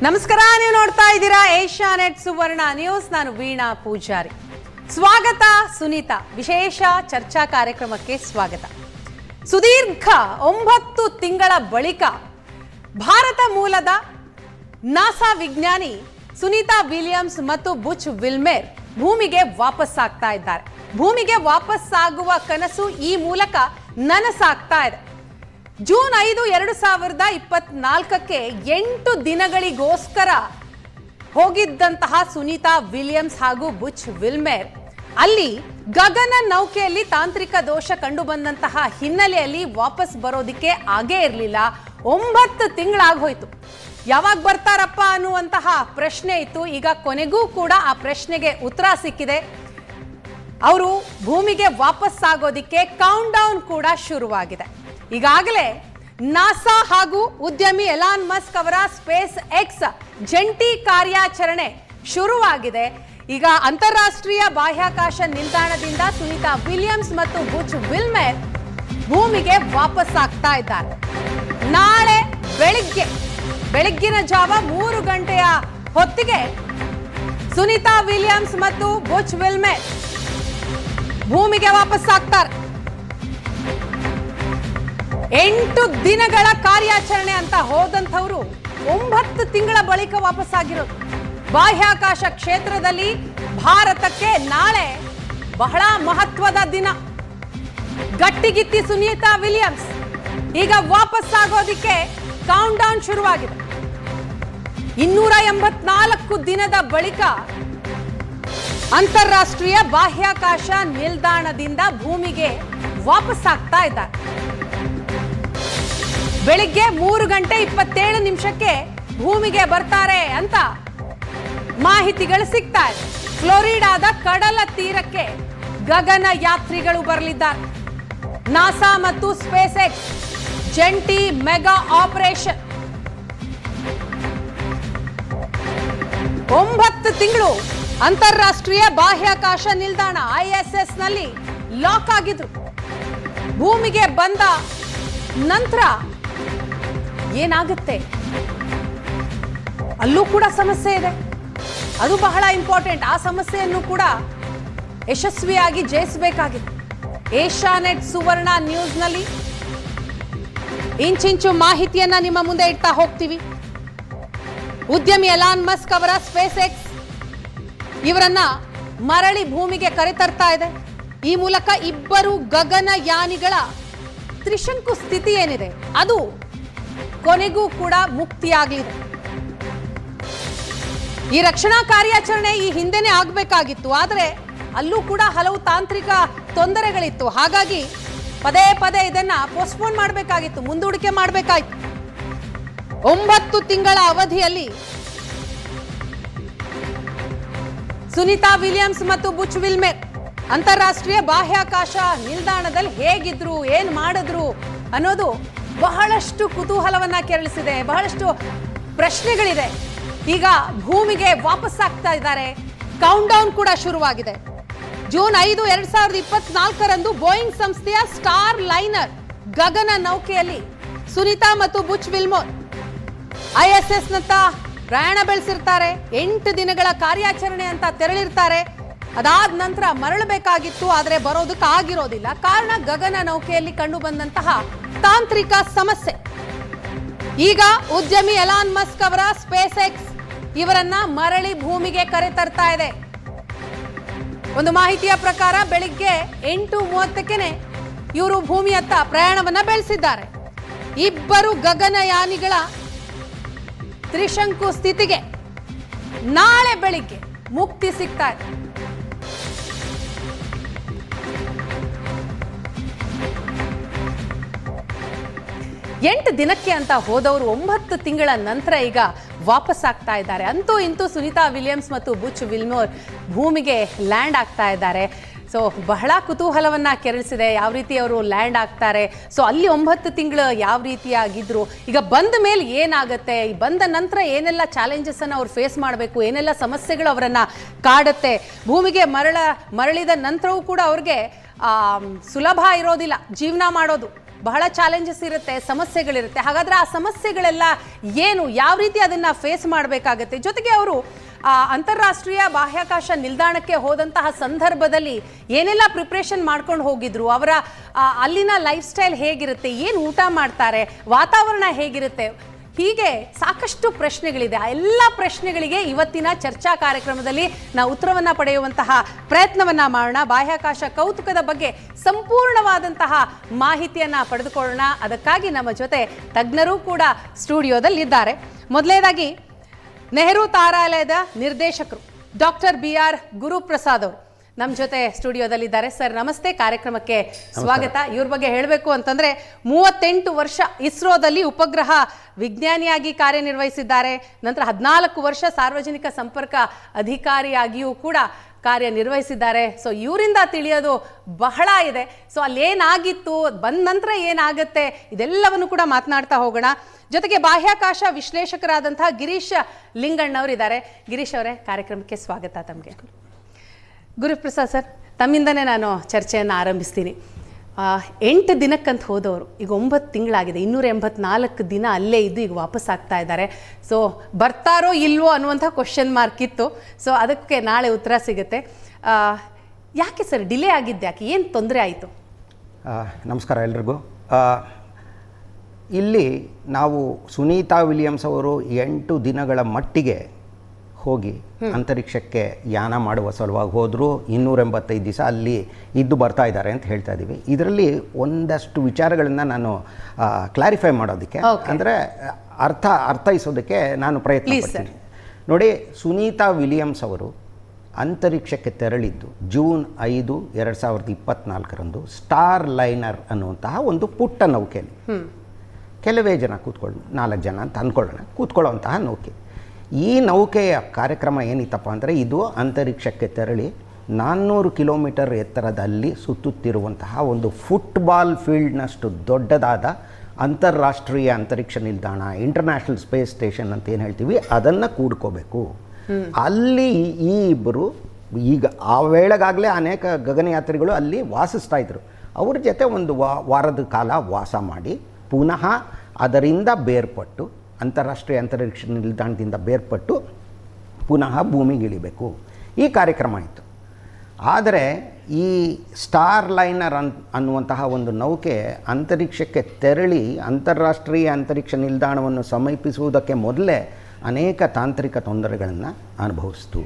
ನಮಸ್ಕಾರ, ನೀವು ನೋಡ್ತಾ ಇದ್ದೀರಾ ಏಷ್ಯಾನೆಟ್ ಸುವರ್ಣ ನ್ಯೂಸ್. ನಾನು ವೀಣಾ ಪೂಜಾರಿ. ಸ್ವಾಗತ ಸುನೀತಾ ವಿಶೇಷ ಚರ್ಚಾ ಕಾರ್ಯಕ್ರಮಕ್ಕೆ ಸ್ವಾಗತ. ಸುದೀರ್ಘ 9 ತಿಂಗಳ ಬಳಿಕ ಭಾರತ ಮೂಲದ ನಾಸಾ ವಿಜ್ಞಾನಿ ಸುನೀತಾ ವಿಲಿಯಮ್ಸ್ ಮತ್ತು ಬುಚ್ ವಿಲ್ಮೇರ್ ಭೂಮಿಗೆ ವಾಪಸ್ ಆಗ್ತಾ ಇದ್ದಾರೆ. ಭೂಮಿಗೆ ವಾಪಸ್ ಆಗುವ ಕನಸು ಈ ಮೂಲಕ ನನಸಾಗ್ತಾ ಇದೆ. ಜೂನ್ 5, 2024ಕ್ಕೆ 8 ದಿನಗಳಿಗೋಸ್ಕರ ಹೋಗಿದ್ದಂತಹ ಸುನೀತಾ ವಿಲಿಯಮ್ಸ್ ಹಾಗೂ ಬುಚ್ ವಿಲ್ಮೇರ್ ಅಲ್ಲಿ ಗಗನ ನೌಕೆಯಲ್ಲಿ ತಾಂತ್ರಿಕ ದೋಷ ಕಂಡು ಬಂದಂತಹ ಹಿನ್ನೆಲೆಯಲ್ಲಿ ವಾಪಸ್ ಬರೋದಿಕ್ಕೆ ಆಗೇ ಇರಲಿಲ್ಲ. 9 ತಿಂಗಳಾಗೋಯ್ತು. ಯಾವಾಗ ಬರ್ತಾರಪ್ಪ ಅನ್ನುವಂತಹ ಪ್ರಶ್ನೆ ಇತ್ತು. ಈಗ ಕೊನೆಗೂ ಕೂಡ ಆ ಪ್ರಶ್ನೆಗೆ ಉತ್ತರ ಸಿಕ್ಕಿದೆ. ಅವರು ಭೂಮಿಗೆ ವಾಪಸ್ ಆಗೋದಿಕ್ಕೆ ಕೌಂಟ್ ಡೌನ್ ಕೂಡ ಶುರುವಾಗಿದೆ. ಈಗಾಗಲೇ ನಾಸಾ ಹಾಗೂ ಉದ್ಯಮಿ ಎಲಾನ್ ಮಸ್ಕ್ ಅವರ ಸ್ಪೇಸ್ ಎಕ್ಸ್ ಜಂಟಿ ಕಾರ್ಯಾಚರಣೆ ಶುರುವಾಗಿದೆ. ಈಗ ಅಂತಾರಾಷ್ಟ್ರೀಯ ಬಾಹ್ಯಾಕಾಶ ನಿಲ್ದಾಣದಿಂದ ಸುನೀತಾ ವಿಲಿಯಮ್ಸ್ ಮತ್ತು ಬುಚ್ ವಿಲ್ಮೇರ್ ಭೂಮಿಗೆ ವಾಪಸ್ ಆಗ್ತಾ ಇದ್ದಾರೆ. ನಾಳೆ ಬೆಳಗ್ಗಿನ ಜಾವ 3 ಗಂಟೆಯ ಹೊತ್ತಿಗೆ ಸುನೀತಾ ವಿಲಿಯಮ್ಸ್ ಮತ್ತು ಬುಚ್ ವಿಲ್ಮೇರ್ ಭೂಮಿಗೆ ವಾಪಸ್ ಆಗ್ತಾರೆ. 8 ದಿನಗಳ ಕಾರ್ಯಾಚರಣೆ ಅಂತ ಹೋದಂಥವ್ರು 9 ತಿಂಗಳ ಬಳಿಕ ವಾಪಸ್ ಆಗಿರೋದು. ಬಾಹ್ಯಾಕಾಶ ಕ್ಷೇತ್ರದಲ್ಲಿ ಭಾರತಕ್ಕೆ ನಾಳೆ ಬಹಳ ಮಹತ್ವದ ದಿನ. ಗಟ್ಟಿಗಿತ್ತಿ ಸುನೀತಾ ವಿಲಿಯಮ್ಸ್ ಈಗ ವಾಪಸ್ ಆಗೋದಿಕ್ಕೆ ಕೌಂಟ್ ಡೌನ್ ಶುರುವಾಗಿದೆ. 284 ದಿನದ ಬಳಿಕ ಅಂತಾರಾಷ್ಟ್ರೀಯ ಬಾಹ್ಯಾಕಾಶ ನಿಲ್ದಾಣದಿಂದ ಭೂಮಿಗೆ ವಾಪಸ್ ಆಗ್ತಾ ಇದ್ದಾರೆ. ಬೆಳಿಗ್ಗೆ 3 ಗಂಟೆ 27 ನಿಮಿಷಕ್ಕೆ ಭೂಮಿಗೆ ಬರ್ತಾರೆ ಅಂತ ಮಾಹಿತಿಗಳು ಸಿಗ್ತಾ ಇದೆ. ಫ್ಲೋರಿಡಾದ ಕಡಲ ತೀರಕ್ಕೆ ಗಗನ ಯಾತ್ರಿಗಳು ಬರಲಿದ್ದಾರೆ. ನಾಸಾ ಮತ್ತು ಸ್ಪೇಸ್ ಎಕ್ಸ್ ಜಂಟಿ ಮೆಗಾ ಆಪರೇಷನ್ 9 ತಿಂಗಳು ಅಂತಾರಾಷ್ಟ್ರೀಯ ಬಾಹ್ಯಾಕಾಶ ನಿಲ್ದಾಣ ISS ನಲ್ಲಿ ಲಾಕ್ ಆಗಿದ್ರು. ಭೂಮಿಗೆ ಬಂದ ನಂತರ ಏನಾಗುತ್ತೆ? ಅಲ್ಲೂ ಕೂಡ ಸಮಸ್ಯೆ ಇದೆ. ಅದು ಬಹಳ ಇಂಪಾರ್ಟೆಂಟ್. ಆ ಸಮಸ್ಯೆಯನ್ನು ಕೂಡ ಯಶಸ್ವಿಯಾಗಿ ಜಯಿಸಬೇಕಾಗಿದೆ. ಏಷ್ಯಾನೆಟ್ ಸುವರ್ಣ ನ್ಯೂಸ್ನಲ್ಲಿ ಇಂಚಿಂಚು ಮಾಹಿತಿಯನ್ನ ನಿಮ್ಮ ಮುಂದೆ ಇಡ್ತಾ ಹೋಗ್ತೀವಿ. ಉದ್ಯಮಿ ಎಲಾನ್ ಮಸ್ಕ್ ಅವರ ಸ್ಪೇಸ್ ಎಕ್ಸ್ ಇವರನ್ನ ಮರಳಿ ಭೂಮಿಗೆ ಕರೆತರ್ತಾ ಇದೆ. ಈ ಮೂಲಕ ಇಬ್ಬರು ಗಗನಯಾನಿಗಳ ತ್ರಿಶಂಕು ಸ್ಥಿತಿ ಏನಿದೆ ಅದು ಕೊನೆಗೂ ಕೂಡ ಮುಕ್ತಿಯಾಗಲಿದೆ. ಈ ರಕ್ಷಣಾ ಕಾರ್ಯಾಚರಣೆ ಈ ಹಿಂದೆನೇ ಆಗಬೇಕಾಗಿತ್ತು. ಆದರೆ ಅಲ್ಲೂ ಕೂಡ ಹಲವು ತಾಂತ್ರಿಕ ತೊಂದರೆಗಳಿತ್ತು. ಹಾಗಾಗಿ ಪದೇ ಇದನ್ನ ಪೋಸ್ಟ್ಪೋನ್ ಮಾಡಬೇಕಾಗಿತ್ತು, ಮುಂದೂಡಿಕೆ ಮಾಡಬೇಕಾಯಿತು. 9 ತಿಂಗಳ ಅವಧಿಯಲ್ಲಿ ಸುನೀತಾ ವಿಲಿಯಮ್ಸ್ ಮತ್ತು ಬುಚ್ ವಿಲ್ಮೇರ್ ಅಂತಾರಾಷ್ಟ್ರೀಯ ಬಾಹ್ಯಾಕಾಶ ನಿಲ್ದಾಣದಲ್ಲಿ ಹೇಗಿದ್ರು, ಏನ್ ಮಾಡಿದ್ರು ಅನ್ನೋದು ಬಹಳಷ್ಟು ಕುತೂಹಲವನ್ನ ಕೆರಳಿಸಿದೆ. ಬಹಳಷ್ಟು ಪ್ರಶ್ನೆಗಳಿದೆ. ಈಗ ಭೂಮಿಗೆ ವಾಪಸ್ ಆಗ್ತಾ ಇದ್ದಾರೆ. ಕೌಂಟ್ ಡೌನ್ ಕೂಡ ಶುರುವಾಗಿದೆ. ಜೂನ್ 5, 2024ರಂದು ಬೋಯಿಂಗ್ ಸಂಸ್ಥೆಯ ಸ್ಟಾರ್ ಲೈನರ್ ಗಗನ ನೌಕೆಯಲ್ಲಿ ಸುನೀತಾ ಮತ್ತು ಬುಚ್ ವಿಲ್ಮೇರ್ ISS ನತ್ತ ಪ್ರಯಾಣ ಬೆಳೆಸಿರ್ತಾರೆ. 8 ದಿನಗಳ ಕಾರ್ಯಾಚರಣೆ ಅಂತ ತೆರಳಿರ್ತಾರೆ. ಅದಾದ ನಂತರ ಮರಳಬೇಕಾಗಿತ್ತು, ಆದರೆ ಬರೋದಕ್ಕೆ ಆಗಿರೋದಿಲ್ಲ. ಕಾರಣ ಗಗನ ನೌಕೆಯಲ್ಲಿ ಕಂಡು ಬಂದಂತಹ ತಾಂತ್ರಿಕ ಸಮಸ್ಯೆ. ಈಗ ಉದ್ಯಮಿ ಎಲಾನ್ ಮಸ್ಕ್ ಅವರ ಸ್ಪೇಸ್ ಎಕ್ಸ್ ಇವರನ್ನ ಮರಳಿ ಭೂಮಿಗೆ ಕರೆತರ್ತಾ ಇದೆ. ಒಂದು ಮಾಹಿತಿಯ ಪ್ರಕಾರ ಬೆಳಿಗ್ಗೆ 8:30ಕ್ಕೆ ಇವರು ಭೂಮಿಯತ್ತ ಪ್ರಯಾಣವನ್ನ ಬೆಳೆಸಿದ್ದಾರೆ. ಇಬ್ಬರು ಗಗನಯಾನಿಗಳ ತ್ರಿಶಂಕು ಸ್ಥಿತಿಗೆ ನಾಳೆ ಬೆಳಿಗ್ಗೆ ಮುಕ್ತಿ ಸಿಗ್ತಾ ಇದೆ. ಎಂಟು ದಿನಕ್ಕೆ ಅಂತ ಹೋದವರು 9 ತಿಂಗಳ ನಂತರ ಈಗ ವಾಪಸ್ ಆಗ್ತಾ ಇದ್ದಾರೆ. ಅಂತೂ ಇಂತೂ ಸುನೀತಾ ವಿಲಿಯಮ್ಸ್ ಮತ್ತು ಬುಚ್ ವಿಲ್ಮೇರ್ ಭೂಮಿಗೆ ಲ್ಯಾಂಡ್ ಆಗ್ತಾ ಇದ್ದಾರೆ. ಸೊ ಬಹಳ ಕುತೂಹಲವನ್ನ ಕೆರಳಿಸಿದೆ. ಯಾವ ರೀತಿ ಅವರು ಲ್ಯಾಂಡ್ ಆಗ್ತಾರೆ, ಸೊ ಅಲ್ಲಿ 9 ತಿಂಗಳು ಯಾವ ರೀತಿಯಾಗಿದ್ರು, ಈಗ ಬಂದ ಮೇಲೆ ಏನಾಗುತ್ತೆ, ಬಂದ ನಂತರ ಏನೆಲ್ಲ ಚಾಲೆಂಜಸ್ ಅನ್ನು ಅವ್ರು ಫೇಸ್ ಮಾಡಬೇಕು, ಏನೆಲ್ಲ ಸಮಸ್ಯೆಗಳು ಅವರನ್ನ ಕಾಡುತ್ತೆ, ಭೂಮಿಗೆ ಮರಳಿದ ನಂತರವೂ ಕೂಡ ಅವ್ರಿಗೆ ಸುಲಭ ಇರೋದಿಲ್ಲ ಜೀವನ ಮಾಡೋದು. ಬಹಳ ಚಾಲೆಂಜಸ್ ಇರುತ್ತೆ, ಸಮಸ್ಯೆಗಳಿರುತ್ತೆ. ಹಾಗಾದ್ರೆ ಆ ಸಮಸ್ಯೆಗಳೆಲ್ಲ ಏನು, ಯಾವ ರೀತಿ ಅದನ್ನ ಫೇಸ್ ಮಾಡಬೇಕಾಗತ್ತೆ? ಜೊತೆಗೆ ಅವರು ಅಂತಾರಾಷ್ಟ್ರೀಯ ಬಾಹ್ಯಾಕಾಶ ನಿಲ್ದಾಣಕ್ಕೆ ಹೋದಂತಹ ಸಂದರ್ಭದಲ್ಲಿ ಏನೆಲ್ಲ ಪ್ರಿಪ್ರೇಷನ್ ಮಾಡ್ಕೊಂಡು ಹೋಗಿದ್ರು, ಅವರ ಅಲ್ಲಿನ ಲೈಫ್ ಸ್ಟೈಲ್ ಹೇಗಿರುತ್ತೆ, ಏನು ಊಟ ಮಾಡ್ತಾರೆ, ವಾತಾವರಣ ಹೇಗಿರುತ್ತೆ, ಹೀಗೆ ಸಾಕಷ್ಟು ಪ್ರಶ್ನೆಗಳಿದೆ. ಆ ಎಲ್ಲ ಪ್ರಶ್ನೆಗಳಿಗೆ ಇವತ್ತಿನ ಚರ್ಚಾ ಕಾರ್ಯಕ್ರಮದಲ್ಲಿ ನಾವು ಉತ್ತರವನ್ನ ಪಡೆಯುವಂತಹ ಪ್ರಯತ್ನವನ್ನ ಮಾಡೋಣ. ಬಾಹ್ಯಾಕಾಶ ಕೌತುಕದ ಬಗ್ಗೆ ಸಂಪೂರ್ಣವಾದಂತಹ ಮಾಹಿತಿಯನ್ನ ಪಡೆದುಕೊಳ್ಳೋಣ. ಅದಕ್ಕಾಗಿ ನಮ್ಮ ಜೊತೆ ತಜ್ಞರು ಕೂಡ ಸ್ಟುಡಿಯೋದಲ್ಲಿದ್ದಾರೆ. ಮೊದಲನೇದಾಗಿ ನೆಹರು ತಾರಾಲಯದ ನಿರ್ದೇಶಕರು ಡಾಕ್ಟರ್ BR ಗುರುಪ್ರಸಾದ್ ಅವರು ನಮ್ಮ ಜೊತೆ ಸ್ಟುಡಿಯೋದಲ್ಲಿದ್ದಾರೆ. ಸರ್ ನಮಸ್ತೆ, ಕಾರ್ಯಕ್ರಮಕ್ಕೆ ಸ್ವಾಗತ. ಇವ್ರ ಬಗ್ಗೆ ಹೇಳಬೇಕು ಅಂತಂದ್ರೆ 38 ವರ್ಷ ಇಸ್ರೋದಲ್ಲಿ ಉಪಗ್ರಹ ವಿಜ್ಞಾನಿಯಾಗಿ ಕಾರ್ಯನಿರ್ವಹಿಸಿದ್ದಾರೆ. ನಂತರ 14 ವರ್ಷ ಸಾರ್ವಜನಿಕ ಸಂಪರ್ಕ ಅಧಿಕಾರಿಯಾಗಿಯೂ ಕೂಡ ಕಾರ್ಯನಿರ್ವಹಿಸಿದ್ದಾರೆ. ಸೊ ಇವರಿಂದ ತಿಳಿಯೋದು ಬಹಳ ಇದೆ. ಸೊ ಅಲ್ಲೇನಾಗಿತ್ತು, ಬಂದ ನಂತರ ಏನಾಗುತ್ತೆ, ಇದೆಲ್ಲವನ್ನು ಕೂಡ ಮಾತನಾಡ್ತಾ ಹೋಗೋಣ. ಜೊತೆಗೆ ಬಾಹ್ಯಾಕಾಶ ವಿಶ್ಲೇಷಕರಾದಂತಹ ಗಿರೀಶ್ ಲಿಂಗಣ್ಣವರಿದ್ದಾರೆ. ಗಿರೀಶ್ ಅವರೇ, ಕಾರ್ಯಕ್ರಮಕ್ಕೆ ಸ್ವಾಗತ ತಮಗೆ. ಗುರುಪ್ರಸಾದ್ ಸರ್, ತಮ್ಮಿಂದನೇ ನಾನು ಚರ್ಚೆಯನ್ನು ಆರಂಭಿಸ್ತೀನಿ. 8 ದಿನಕ್ಕಂತ ಹೋದವರು ಈಗ 9 ತಿಂಗಳಾಗಿದೆ, 284 ದಿನ ಅಲ್ಲೇ ಇದ್ದು ಈಗ ವಾಪಸ್ ಆಗ್ತಾ ಇದ್ದಾರೆ. ಸೊ ಬರ್ತಾರೋ ಇಲ್ವೋ ಅನ್ನುವಂಥ ಕ್ವಶನ್ ಮಾರ್ಕ್ ಇತ್ತು. ಸೊ ಅದಕ್ಕೆ ನಾಳೆ ಉತ್ತರ ಸಿಗುತ್ತೆ. ಯಾಕೆ ಸರ್ ಡಿಲೇ ಆಗಿದ್ದು, ಯಾಕೆ, ಏನು ತೊಂದರೆ ಆಯಿತು? ನಮಸ್ಕಾರ ಎಲ್ರಿಗೂ. ಇಲ್ಲಿ ನಾವು ಸುನೀತಾ ವಿಲಿಯಮ್ಸ್ ಅವರು 8 ದಿನಗಳ ಮಟ್ಟಿಗೆ ಹೋಗಿ ಅಂತರಿಕ್ಷಕ್ಕೆ ಯಾನ ಮಾಡುವ ಸಲುವಾಗಿ ಹೋದರು. 285 ದಿವಸ ಅಲ್ಲಿ ಇದ್ದು ಬರ್ತಾ ಇದ್ದಾರೆ ಅಂತ ಹೇಳ್ತಾ ಇದ್ದೀವಿ. ಇದರಲ್ಲಿ ಒಂದಷ್ಟು ವಿಚಾರಗಳನ್ನು ನಾನು ಕ್ಲಾರಿಫೈ ಮಾಡೋದಕ್ಕೆ, ಅಂದರೆ ಅರ್ಥೈಸೋದಕ್ಕೆ ನಾನು ಪ್ರಯತ್ನ ಪಡ್ತೀನಿ. ನೋಡಿ, ಸುನೀತಾ ವಿಲಿಯಮ್ಸ್ ಅವರು ಅಂತರಿಕ್ಷಕ್ಕೆ ತೆರಳಿದ್ದು ಜೂನ್ 5, 2024ರಂದು ಸ್ಟಾರ್ ಲೈನರ್ ಅನ್ನುವಂತಹ ಒಂದು ಪುಟ್ಟ ನೌಕೆಯಲ್ಲಿ ಕೆಲವೇ ಜನ ಕೂತ್ಕೊಳ್ಳೋಣ, 4 ಜನ ಅಂತ ಅಂದ್ಕೊಳ್ಳೋಣ, ಕೂತ್ಕೊಳ್ಳುವಂತಹ ನೌಕೆ. ಈ ನೌಕೆಯ ಕಾರ್ಯಕ್ರಮ ಏನಿತ್ತಪ್ಪ ಅಂದರೆ, ಇದು ಅಂತರಿಕ್ಷಕ್ಕೆ ತೆರಳಿ 400 ಕಿಲೋಮೀಟರ್ ಎತ್ತರದಲ್ಲಿ ಸುತ್ತುತ್ತಿರುವಂತಹ ಒಂದು ಫುಟ್ಬಾಲ್ ಫೀಲ್ಡ್ನಷ್ಟು ದೊಡ್ಡದಾದ ಅಂತಾರಾಷ್ಟ್ರೀಯ ಅಂತರಿಕ್ಷ ನಿಲ್ದಾಣ, ಇಂಟರ್ನ್ಯಾಷನಲ್ ಸ್ಪೇಸ್ ಸ್ಟೇಷನ್ ಅಂತ ಏನು ಹೇಳ್ತೀವಿ, ಅದನ್ನು ಕೂಡ್ಕೋಬೇಕು. ಅಲ್ಲಿ ಈ ಇಬ್ಬರು ಈಗ ಆ ವೇಳೆಗಾಗಲೇ ಅನೇಕ ಗಗನಯಾತ್ರಿಗಳು ಅಲ್ಲಿ ವಾಸಿಸ್ತಾ ಇದ್ರು. ಅವ್ರ ಜೊತೆ ಒಂದು ವಾರದ ಕಾಲ ವಾಸ ಮಾಡಿ ಪುನಃ ಅದರಿಂದ ಬೇರ್ಪಟ್ಟು, ಅಂತಾರಾಷ್ಟ್ರೀಯ ಅಂತರಿಕ್ಷ ನಿಲ್ದಾಣದಿಂದ ಬೇರ್ಪಟ್ಟು ಪುನಃ ಭೂಮಿಗಿಳಿಬೇಕು, ಈ ಕಾರ್ಯಕ್ರಮ ಇತ್ತು. ಆದರೆ ಈ ಸ್ಟಾರ್ ಲೈನರ್ ಅನ್ನುವಂತಹ ಒಂದು ನೌಕೆ ಅಂತರಿಕ್ಷಕ್ಕೆ ತೆರಳಿ ಅಂತಾರಾಷ್ಟ್ರೀಯ ಅಂತರಿಕ್ಷ ನಿಲ್ದಾಣವನ್ನು ಸಮೀಪಿಸುವುದಕ್ಕೆ ಮೊದಲೇ ಅನೇಕ ತಾಂತ್ರಿಕ ತೊಂದರೆಗಳನ್ನು ಅನುಭವಿಸ್ತು.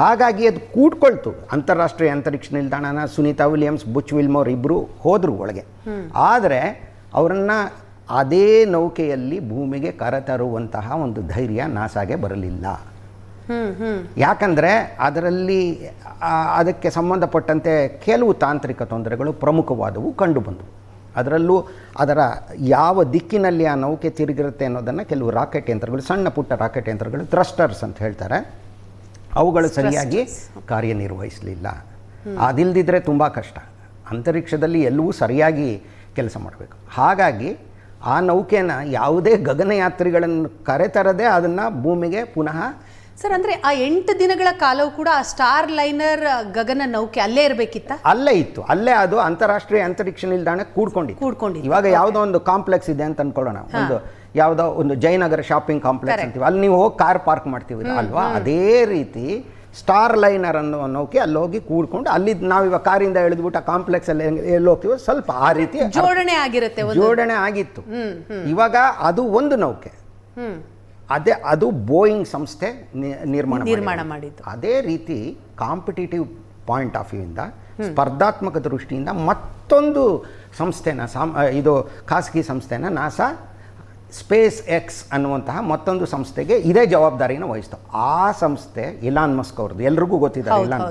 ಹಾಗಾಗಿ ಅದು ಕೂಡ್ಕೊಳ್ತು. ಅಂತಾರಾಷ್ಟ್ರೀಯ ಅಂತರಿಕ್ಷ ನಿಲ್ದಾಣನ ಸುನೀತಾ ವಿಲಿಯಮ್ಸ್, ಬುಚ್ ವಿಲ್ಮೋರ್ ಇಬ್ಬರು ಹೋದರು ಒಳಗೆ. ಆದರೆ ಅವರನ್ನು ಅದೇ ನೌಕೆಯಲ್ಲಿ ಭೂಮಿಗೆ ಕರೆತರುವಂತಹ ಒಂದು ಧೈರ್ಯ ನಾಸಾಗೆ ಬರಲಿಲ್ಲ. ಯಾಕಂದರೆ ಅದರಲ್ಲಿ ಅದಕ್ಕೆ ಸಂಬಂಧಪಟ್ಟಂತೆ ಕೆಲವು ತಾಂತ್ರಿಕ ತೊಂದರೆಗಳು ಪ್ರಮುಖವಾದವು ಕಂಡುಬಂದವು. ಅದರಲ್ಲೂ ಅದರ ಯಾವ ದಿಕ್ಕಿನಲ್ಲಿ ಆ ನೌಕೆ ತಿರುಗಿರುತ್ತೆ ಅನ್ನೋದನ್ನು ಕೆಲವು ರಾಕೆಟ್ ಯಂತ್ರಗಳು, ಸಣ್ಣ ಪುಟ್ಟ ರಾಕೆಟ್ ಯಂತ್ರಗಳು, ಥ್ರಸ್ಟರ್ಸ್ ಅಂತ ಹೇಳ್ತಾರೆ, ಅವುಗಳು ಸರಿಯಾಗಿ ಕಾರ್ಯನಿರ್ವಹಿಸಲಿಲ್ಲ. ಅದಿಲ್ಲದಿದ್ದರೆ ತುಂಬ ಕಷ್ಟ. ಅಂತರಿಕ್ಷದಲ್ಲಿ ಎಲ್ಲವೂ ಸರಿಯಾಗಿ ಕೆಲಸ ಮಾಡಬೇಕು. ಹಾಗಾಗಿ ಆ ನೌಕೆನ ಯಾವುದೇ ಗಗನಯಾತ್ರಿಗಳನ್ನು ಕರೆತರದೆ ಅದನ್ನು ಭೂಮಿಗೆ ಪುನಃ. ಸರ್, ಅಂದರೆ ಆ 8 ದಿನಗಳ ಕಾಲವೂ ಕೂಡ ಆ ಸ್ಟಾರ್ ಲೈನರ್ ಗಗನ ನೌಕೆ ಅಲ್ಲೇ ಇರಬೇಕಿತ್ತ? ಅಲ್ಲೇ ಇತ್ತು. ಅಲ್ಲೇ ಅದು ಅಂತಾರಾಷ್ಟ್ರೀಯ ಅಂತರಿಕ್ಷ ನಿಲ್ದಾಣ ಕೂಡ್ಕೊಂಡಿತ್ತು. ಇವಾಗ ಯಾವುದೋ ಒಂದು ಕಾಂಪ್ಲೆಕ್ಸ್ ಇದೆ ಅಂತ ಅನ್ಕೊಳ್ಳೋಣ, ಒಂದು ಯಾವುದೋ ಒಂದು ಜಯನಗರ ಶಾಪಿಂಗ್ ಕಾಂಪ್ಲೆಕ್ಸ್ ಅಂತೀವಿ, ಅಲ್ಲಿ ನೀವು ಹೋಗಿ ಕಾರ್ ಪಾರ್ಕ್ ಮಾಡ್ತೀವಿ ಅಲ್ವಾ, ಅದೇ ರೀತಿ ಸ್ಟಾರ್ ಲೈನರ್ ಅನ್ನೋ ನೌಕೆ ಅಲ್ಲಿ ಹೋಗಿ ಕೂಡ್ಕೊಂಡು, ಅಲ್ಲಿ ನಾವಿವಾಗ ಕಾರಿಂದ ಎಳೆದ್ಬಿಟ್ಟು ಆ ಕಾಂಪ್ಲೆಕ್ಸ್ ಅಲ್ಲಿ ಎಲ್ಲಿ ಹೋಗ್ತೀವೋ ಸ್ವಲ್ಪ ಆ ರೀತಿ ಜೋಡಣೆ ಆಗಿರುತ್ತೆ, ಜೋಡಣೆ ಆಗಿತ್ತು. ಇವಾಗ ಅದು ಒಂದು ನೌಕೆ, ಅದು ಬೋಯಿಂಗ್ ಸಂಸ್ಥೆ ನಿರ್ಮಾಣ ಮಾಡಿದ್ದು. ಅದೇ ರೀತಿ ಕಾಂಪಿಟೇಟಿವ್ ಪಾಯಿಂಟ್ ಆಫ್ ವ್ಯೂ ಇಂದ, ಸ್ಪರ್ಧಾತ್ಮಕ ದೃಷ್ಟಿಯಿಂದ ಮತ್ತೊಂದು ಸಂಸ್ಥೆನ, ಇದು ಖಾಸಗಿ ಸಂಸ್ಥೆನ ನಾಸಾ ಸ್ಪೇಸ್ ಎಕ್ಸ್ ಅನ್ನುವಂತಹ ಮತ್ತೊಂದು ಸಂಸ್ಥೆಗೆ ಇದೇ ಜವಾಬ್ದಾರಿನ ವಹಿಸ್ತು. ಆ ಸಂಸ್ಥೆ ಇಲಾನ್ ಮಸ್ಕ್ ಅವ್ರದ್ದು, ಎಲ್ರಿಗೂ ಗೊತ್ತಿದ್ದಾರೆ. ಇಲಾನ್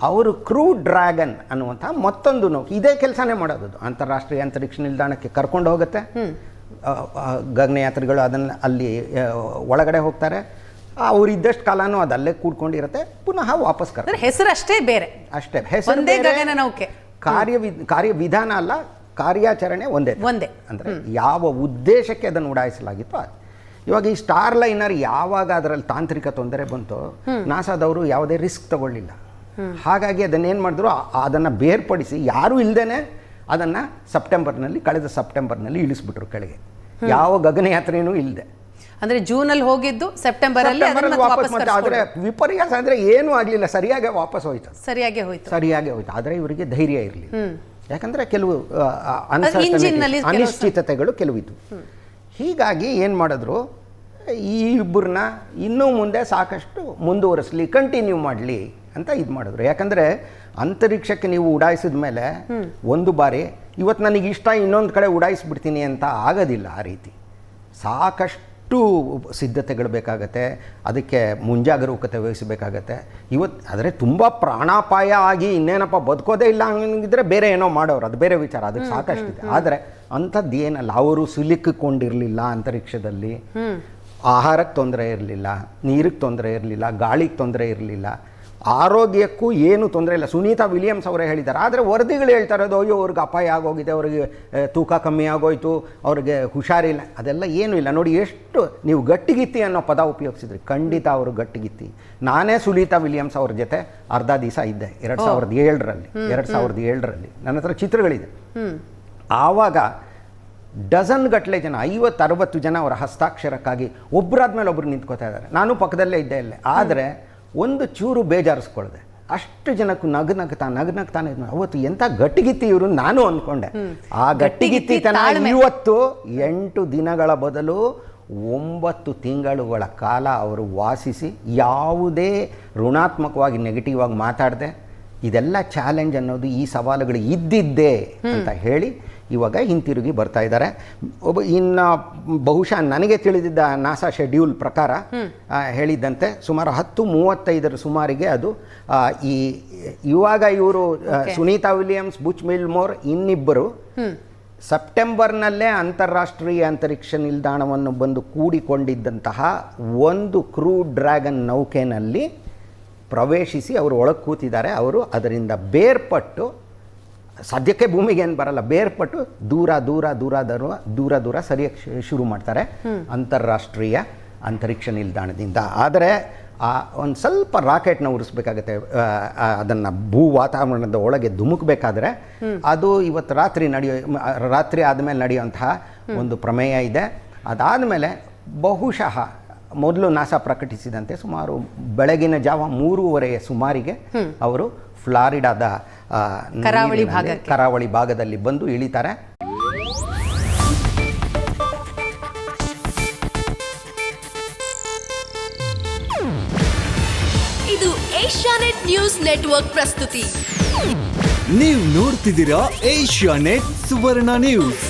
ಅವರು ಕ್ರೂ ಡ್ರ್ಯಾಗನ್ ಅನ್ನುವಂತಹ ಮತ್ತೊಂದು ನೌಕೆ ಇದೇ ಕೆಲಸನೇ ಮಾಡೋದು. ಅಂತಾರಾಷ್ಟ್ರೀಯ ಅಂತರಿಕ್ಷ ನಿಲ್ದಾಣಕ್ಕೆ ಕರ್ಕೊಂಡು ಹೋಗುತ್ತೆ, ಗಗನಯಾತ್ರಿಗಳು ಅದನ್ನು ಅಲ್ಲಿ ಒಳಗಡೆ ಹೋಗ್ತಾರೆ, ಅವ್ರು ಇದ್ದಷ್ಟು ಕಾಲನೂ ಅದಲ್ಲೇ ಕೂಡ್ಕೊಂಡಿರುತ್ತೆ, ಪುನಃ ವಾಪಸ್ ಕರ್ತಾರೆ. ಹೆಸರು ಅಷ್ಟೇ ಬೇರೆ, ಅಷ್ಟೇ ಹೆಸರು, ಗಗನ ನೌಕೆ. ಕಾರ್ಯವಿಧಾನ ಅಲ್ಲ, ಕಾರ್ಯಾಚರಣೆ ಒಂದೇ. ಅಂದರೆ ಯಾವ ಉದ್ದೇಶಕ್ಕೆ ಅದನ್ನು ಉಡಾಯಿಸಲಾಗಿತ್ತು ಅದು. ಇವಾಗ ಈ ಸ್ಟಾರ್ ಲೈನರ್ ಯಾವಾಗ ಅದರಲ್ಲಿ ತಾಂತ್ರಿಕ ತೊಂದರೆ ಬಂತು, ನಾಸಾದವರು ಯಾವುದೇ ರಿಸ್ಕ್ ತಗೊಳ್ಳಿಲ್ಲ. ಹಾಗಾಗಿ ಅದನ್ನೇನು ಮಾಡಿದ್ರು, ಅದನ್ನು ಬೇರ್ಪಡಿಸಿ ಯಾರೂ ಇಲ್ಲದೇನೆ ಅದನ್ನು ಕಳೆದ ಸೆಪ್ಟೆಂಬರ್ನಲ್ಲಿ ಇಳಿಸ್ಬಿಟ್ರು ಕೆಳಗೆ. ಯಾವ ಗಗನಯಾತ್ರೆಯೂ ಇಲ್ಲದೆ. ಅಂದ್ರೆ ಜೂನಲ್ಲಿ ಹೋಗಿದ್ದು ಸೆಪ್ಟೆಂಬರಲ್ಲಿ ವಾಪಸ್ ಮತ್ತೆ. ಆದರೆ ವಿಪರ್ಯಾಸ ಅಂದರೆ ಏನೂ ಆಗಲಿಲ್ಲ, ಸರಿಯಾಗಿ ವಾಪಸ್ ಹೋಯ್ತು. ಸರಿಯಾಗಿ ಹೋಯ್ತು. ಆದರೆ ಇವರಿಗೆ ಧೈರ್ಯ ಇರಲಿಲ್ಲ. ಯಾಕಂದರೆ ಕೆಲವು ಅನಿಶ್ಚಿತತೆಗಳು ಕೆಲವಿತ್ತು. ಹೀಗಾಗಿ ಏನು ಮಾಡಿದ್ರು, ಈ ಇಬ್ಬರನ್ನ ಇನ್ನೂ ಮುಂದೆ ಸಾಕಷ್ಟು ಮುಂದುವರಿಸಲಿ, ಕಂಟಿನ್ಯೂ ಮಾಡಲಿ ಅಂತ ಇದು ಮಾಡಿದ್ರು. ಯಾಕಂದರೆ ಅಂತರಿಕ್ಷಕ್ಕೆ ನೀವು ಉಡಾಯಿಸಿದ ಮೇಲೆ ಒಂದು ಬಾರಿ ಇವತ್ತು ನನಗೆ ಇಷ್ಟ ಇನ್ನೊಂದು ಕಡೆ ಉಡಾಯಿಸ್ಬಿಡ್ತೀನಿ ಅಂತ ಆಗೋದಿಲ್ಲ. ಆ ರೀತಿ ಸಾಕಷ್ಟು ಸಿದ್ಧತೆಗಳು ಬೇಕಾಗತ್ತೆ, ಅದಕ್ಕೆ ಮುಂಜಾಗರೂಕತೆ ವಹಿಸಬೇಕಾಗತ್ತೆ. ಆದರೆ ತುಂಬ ಪ್ರಾಣಾಪಾಯ ಆಗಿ ಇನ್ನೇನಪ್ಪ ಬದುಕೋದೇ ಇಲ್ಲ ಹಂಗಿದ್ರೆ ಬೇರೆ ಏನೋ ಮಾಡೋರು, ಅದು ಬೇರೆ ವಿಚಾರ, ಅದಕ್ಕೆ ಸಾಕಷ್ಟಿದೆ. ಆದರೆ ಅಂಥದ್ದು ಏನಲ್ಲ, ಅವರು ಸಿಲುಕಿಕೊಂಡಿರಲಿಲ್ಲ ಅಂತರಿಕ್ಷದಲ್ಲಿ. ಆಹಾರಕ್ಕೆ ತೊಂದರೆ ಇರಲಿಲ್ಲ, ನೀರಿಗೆ ತೊಂದರೆ ಇರಲಿಲ್ಲ, ಗಾಳಿಗೆ ತೊಂದರೆ ಇರಲಿಲ್ಲ, ಆರೋಗ್ಯಕ್ಕೂ ಏನು ತೊಂದರೆ ಇಲ್ಲ. ಸುನೀತಾ ವಿಲಿಯಮ್ಸ್ ಅವರೇ ಹೇಳಿದ್ದಾರೆ. ಆದರೆ ವರದಿಗಳು ಹೇಳ್ತಾ ಇರೋದು ಅಯ್ಯೋ ಅವ್ರಿಗೆ ಅಪಾಯ ಆಗೋಗಿದೆ, ಅವ್ರಿಗೆ ತೂಕ ಕಮ್ಮಿ ಆಗೋಯ್ತು, ಅವ್ರಿಗೆ ಹುಷಾರಿಲ್ಲ, ಅದೆಲ್ಲ ಏನೂ ಇಲ್ಲ. ನೋಡಿ ಎಷ್ಟು ನೀವು ಗಟ್ಟಿಗಿತ್ತಿ ಅನ್ನೋ ಪದ ಉಪಯೋಗಿಸಿದ್ರಿ. ಖಂಡಿತ ಅವರು ಗಟ್ಟಿಗಿತ್ತಿ. ನಾನೇ ಸುನೀತಾ ವಿಲಿಯಮ್ಸ್ ಅವ್ರ ಜೊತೆ ಅರ್ಧ ದಿವಸ ಇದ್ದೆ 2007ರಲ್ಲಿ. ನನ್ನ ಹತ್ರ ಚಿತ್ರಗಳಿದೆ. ಆವಾಗ ಡಜನ್ ಗಟ್ಟಲೆ ಜನ, 50-60 ಜನ ಅವರ ಹಸ್ತಾಕ್ಷರಕ್ಕಾಗಿ ಒಬ್ಬರಾದ್ಮೇಲೆ ಒಬ್ಬರು ನಿಂತ್ಕೋತಾ ಇದ್ದಾರೆ. ನಾನು ಪಕ್ಕದಲ್ಲೇ ಇದ್ದೇ ಇಲ್ಲೇ. ಆದರೆ ಒಂದು ಚೂರು ಬೇಜಾರಿಸ್ಕೊಳ್ದೆ. ಅಷ್ಟು ಜನಕ್ಕೂ ನಗ್ನಗ್ತಾನೆ ಅವತ್ತು ಎಂಥ ಗಟ್ಟಿಗಿತ್ತಿ ಇವರು ನಾನು ಅಂದ್ಕೊಂಡೆ. ಆ ಗಟ್ಟಿಗಿತ್ತಿತನ ಇವತ್ತು 8 ದಿನಗಳ ಬದಲು 9 ತಿಂಗಳುಗಳ ಕಾಲ ಅವರು ವಾಸಿಸಿ ಯಾವುದೇ ಋಣಾತ್ಮಕವಾಗಿ ನೆಗೆಟಿವ್ ಆಗಿ ಮಾತಾಡದೆ, ಇದೆಲ್ಲ ಚಾಲೆಂಜ್ ಅನ್ನೋದು, ಈ ಸವಾಲುಗಳು ಇದ್ದಿದ್ದೇ ಅಂತ ಹೇಳಿ ಇವಾಗ ಹಿಂತಿರುಗಿ ಬರ್ತಾ ಇದ್ದಾರೆ. ಇನ್ನು ಬಹುಶಃ ನನಗೆ ತಿಳಿದಿದ್ದ ನಾಸಾ ಶೆಡ್ಯೂಲ್ ಪ್ರಕಾರ ಹೇಳಿದ್ದಂತೆ ಸುಮಾರು 10:35 ಸುಮಾರಿಗೆ ಅದು ಇವಾಗ ಇವರು ಸುನೀತಾ ವಿಲಿಯಮ್ಸ್, ಬುಚ್ ವಿಲ್ಮೋರ್ ಇನ್ನಿಬ್ಬರು ಸೆಪ್ಟೆಂಬರ್ನಲ್ಲೇ ಅಂತಾರಾಷ್ಟ್ರೀಯ ಅಂತರಿಕ್ಷ ನಿಲ್ದಾಣವನ್ನು ಬಂದು ಕೂಡಿಕೊಂಡಿದ್ದಂತಹ ಒಂದು ಕ್ರೂ ಡ್ರ್ಯಾಗನ್ ನೌಕೆನಲ್ಲಿ ಪ್ರವೇಶಿಸಿ ಅವರು ಒಳಗೆ ಕೂತಿದ್ದಾರೆ. ಅವರು ಅದರಿಂದ ಬೇರ್ಪಟ್ಟು, ಸದ್ಯಕ್ಕೆ ಭೂಮಿಗೆ ಏನು ಬರಲ್ಲ, ಬೇರ್ಪಟ್ಟು ದೂರ ಸರಿಯಕ್ಕೆ ಶುರು ಮಾಡ್ತಾರೆ ಅಂತಾರಾಷ್ಟ್ರೀಯ ಅಂತರಿಕ್ಷ ನಿಲ್ದಾಣದಿಂದ. ಆದರೆ ಒಂದು ಸ್ವಲ್ಪ ರಾಕೆಟ್ನ ಉರಿಸ್ಬೇಕಾಗತ್ತೆ, ಅದನ್ನು ಭೂ ವಾತಾವರಣದ ಒಳಗೆ ಧುಮುಕಬೇಕಾದ್ರೆ. ಅದು ಇವತ್ತು ರಾತ್ರಿ ಆದಮೇಲೆ ನಡೆಯುವಂತಹ ಒಂದು ಪ್ರಮೇಯ ಇದೆ. ಅದಾದಮೇಲೆ ಬಹುಶಃ ಮೊದಲು ನಾಸಾ ಪ್ರಕಟಿಸಿದಂತೆ ಸುಮಾರು ಬೆಳಗಿನ ಜಾವ 3:30 ಸುಮಾರಿಗೆ ಅವರು ಫ್ಲಾರಿಡಾದ ಕರಾವಳಿ ಭಾಗದಲ್ಲಿ ಬಂದು ಇಳಿತಾರೆ. ಇದು ಏಷ್ಯಾನೆಟ್ ನ್ಯೂಸ್ ನೆಟ್ವರ್ಕ್ ಪ್ರಸ್ತುತಿ. ನೀವು ನೋಡ್ತಿದ್ದೀರಾ ಏಷ್ಯಾನೆಟ್ ಸುವರ್ಣ ನ್ಯೂಸ್.